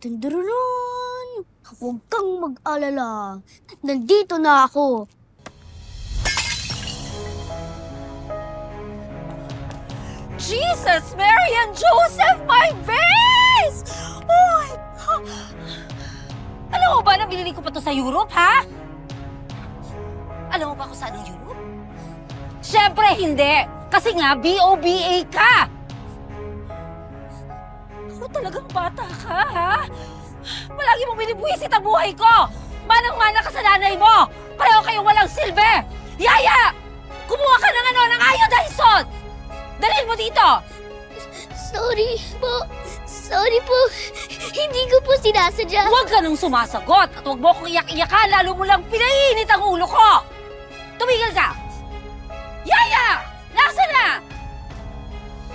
Tundurun! Huwag kang mag-alala. Nandito na ako. Jesus, Mary, and Joseph, my vase! Oh my God! Alam mo ba na binili ko pa to sa Europe, ha? Alam mo ba kung saan ang Europe? Siyempre hindi! Kasi nga, B.O.B.A. ka! Ako talagang bata ka, ha? Palagi mo binibwisit ang buhay ko! Manang-mana ka sa nanay mo! Pareho kayong walang silbi! Yaya! Kumuha ka ng ng iodizone! Dalhin mo dito! Sorry po. Sorry po. Hindi ko po sinasadya. Huwag ka nang sumasagot at huwag mo akong iyak-iyakan, lalo mo lang pinainit ang ulo ko! Tumigil ka! Yaya! Nasaan na?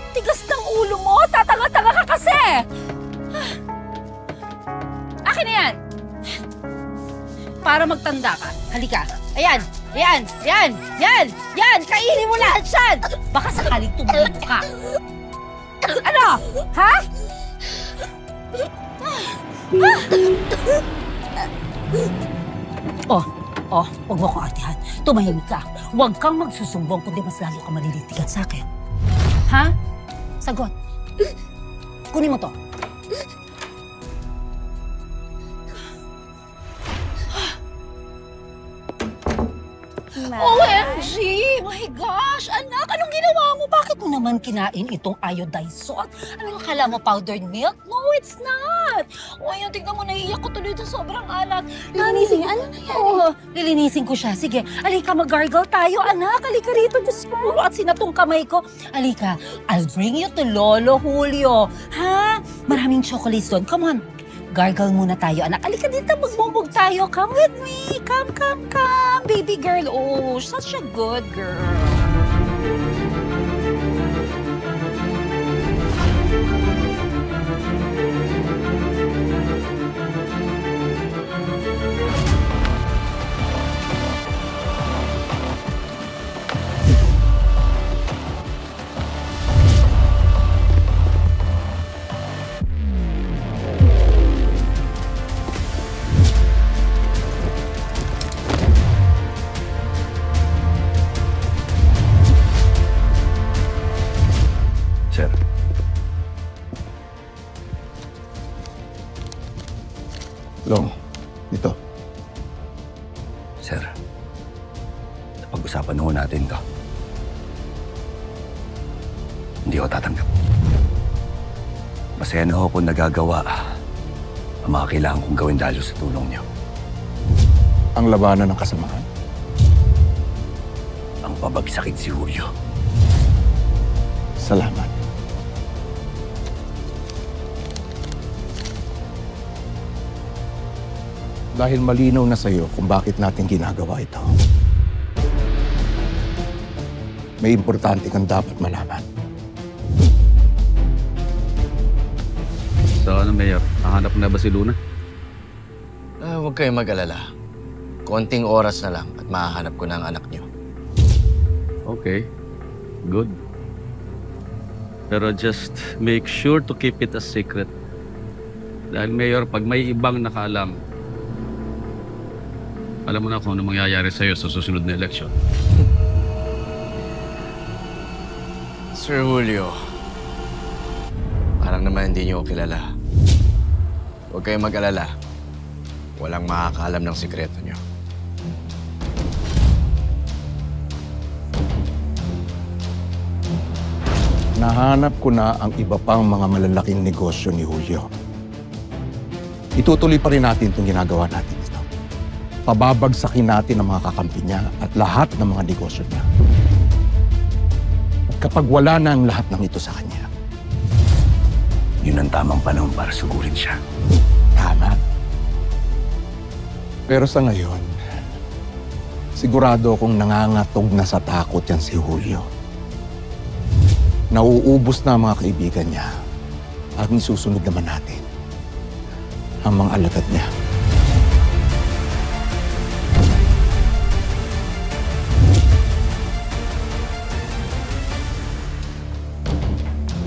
Tigas ng ulo mo! Tatanga-tanga ka kasi! Akin na yan! Para magtanda ka. Halika. Ayan! Yan! Yan! Yan! Yan! Kainin mo lahat yan! Baka sakaling tumulog ka. Ano? Ha? Oh, huwag mo akong artihan. Tumahimik ka. Huwag kang magsusumbong kundi mas lalo ka malilitigan sa akin. Ha? Sagot. Kunin mo to. OMG! My gosh! Anak, anong ginawa mo? Bakit mo naman kinain itong iodized salt? Anong akala mo, powdered milk? No, it's not! O, ayun, tignan mo, naiiyak ko tuloy ito. Sobrang alat. Lilinisin, ano nangyari? Oo, lilinisin ko siya. Sige, alika, mag-gargle tayo, anak. Alika rito, Diyos ko. Puro at sinatong kamay ko. Alika, I'll bring you to Lolo Julio. Ha? Maraming chocolates doon. Come on. Gargle muna tayo, anak. Alika dito, magbumbog tayo. Come with me. Come, come, come. Baby girl. Oh, such a good girl. Long, dito. Sir, napag-usapan ho natin to. Hindi ako tatanggap. Masaya na ho kung nagagawa ang mga kailangan kong gawin dahil sa tulong niyo. Ang labanan ng kasamaan. Ang pabagsakin si Julio. Salamat. Dahil malinaw na sa'yo kung bakit natin ginagawa ito. May importante kang dapat malaman. So ano, Mayor? Nahanap na ba si Luna? Huwag kayong mag-alala. Konting oras na lang at mahahanap ko na ang anak niyo. Okay. Good. Pero just make sure to keep it a secret. Dahil, Mayor, pag may ibang nakaalam, alam mo na kung ano mangyayari sa'yo sa susunod na eleksyon. Sir Julio, parang naman hindi niyo kilala. Huwag kayong mag-alala. Walang makakaalam ng sikreto niyo. Nahanap ko na ang iba pang mga malalaking negosyo ni Julio. Itutuloy pa rin natin itong ginagawa natin. Pababagsakin natin ang mga kakampi niya at lahat ng mga negosyo niya. At kapag wala na ang lahat ng ito sa kanya, yun ang tamang panahon para sugurin siya. Tama. Pero sa ngayon, sigurado akong nangangatog na sa takot yan si Julio. Nauubos na ang mga kaibigan niya at isusunod naman natin ang mga alagad niya.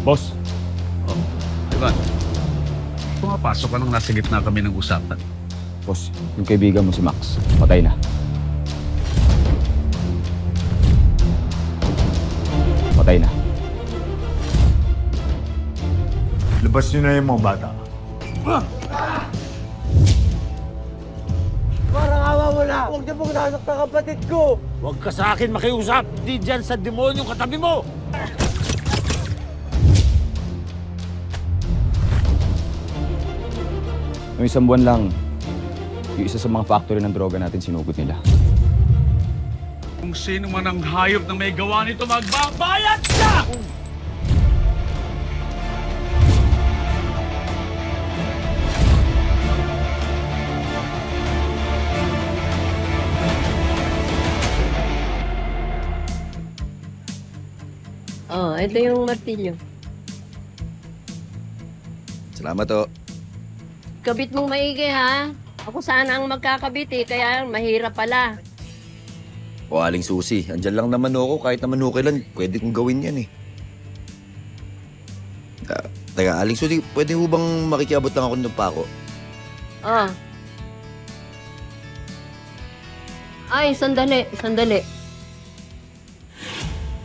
Boss. Oh, Ivan. pumapasok ka nang nasa gitna kami ng usapan? Boss, yung kaibigan mo si Max, patay na. Patay na. Labas nyo na yung mga bata. Parang awa mo na! Huwag niyo pong nasaktan kapatid ko! Huwag ka sa akin makiusap! Di dyan sa demonyong katabi mo! Noong isang buwan lang, yung isa sa mga factory ng droga natin sinugod nila. Kung sino man ang hayop na may gawa nito, magbabayad ka! Oh, ito yung martilyo. Salamat to. Kabit mong maigi, ha? Ako sana ang magkakabit, eh, kaya mahirap pala. O Aling Susi, andyan lang naman ako. Kahit naman okay lang, pwede kong gawin yan eh. Teka, Aling Susi, pwede mo bang makikiabot lang ako ng pako? Oh. Ay, sandali, sandali.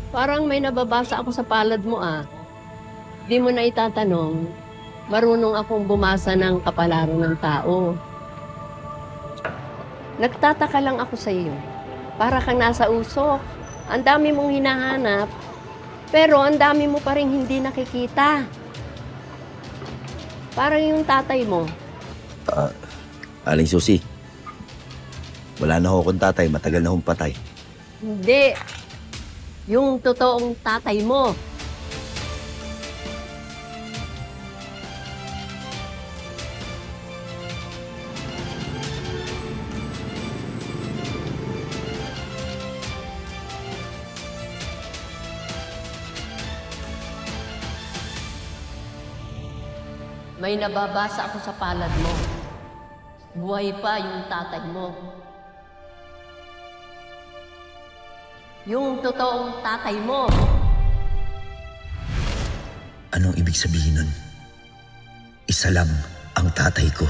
Parang may nababasa ako sa palad mo, ah. Di mo na itatanong, marunong akong bumasa ng kapalaran ng tao. Nagtataka lang ako sa iyo. Para kang nasa usok. Ang dami mong hinahanap, pero ang dami mo pa rin hindi nakikita. Parang yung tatay mo. Aling Susi, wala na akong tatay, matagal na akong patay. Hindi. Yung totoong tatay mo. May nababasa ako sa palad mo. Buhay pa yung tatay mo. Yung totoong tatay mo. Anong ibig sabihin nun? Isa lang ang tatay ko.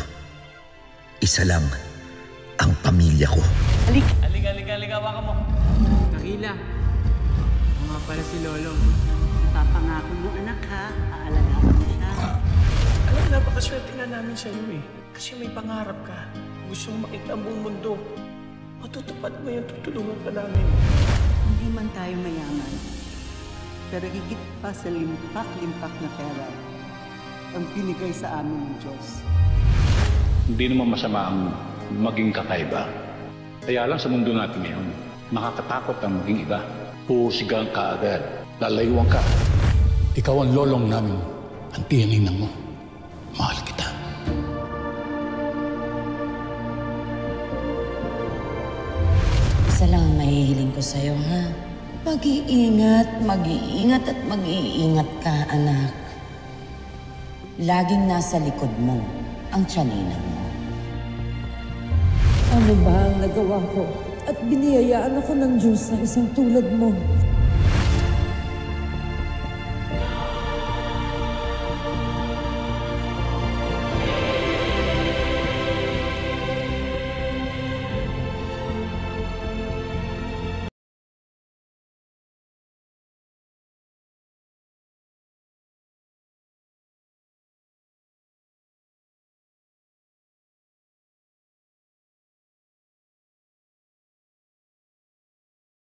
Isa lang ang pamilya ko. Halika, waka mo. Nakila, mga pala si Lolo. Papangako mo anak ha, aalagaan mo siya. Alam, napakaswerte nga namin sa'yo eh. Kasi may pangarap ka. Gusto mo makita ang buong mundo. Matutupad mo yung tutulungan ka namin. Hindi man tayo mayaman, pero higit pa sa limpak-limpak na pera ang binigay sa amin ng Diyos. Hindi naman masama ang maging kakaiba. Kaya lang sa mundo natin ngayon, nakakatakot ang maging iba. Puhusigan ka agad, lalayuan ka. Ikaw ang lolong namin, ang tiyaninang mo. Mahal kita. Isa lang ang mahihiling ko sa'yo, ha? Mag-iingat, mag-iingat at mag-iingat ka, anak. Laging nasa likod mo ang tiyaninang mo. Ano ba ang nagawa ko? At biniyayaan ako ng Diyos na isang tulad mo.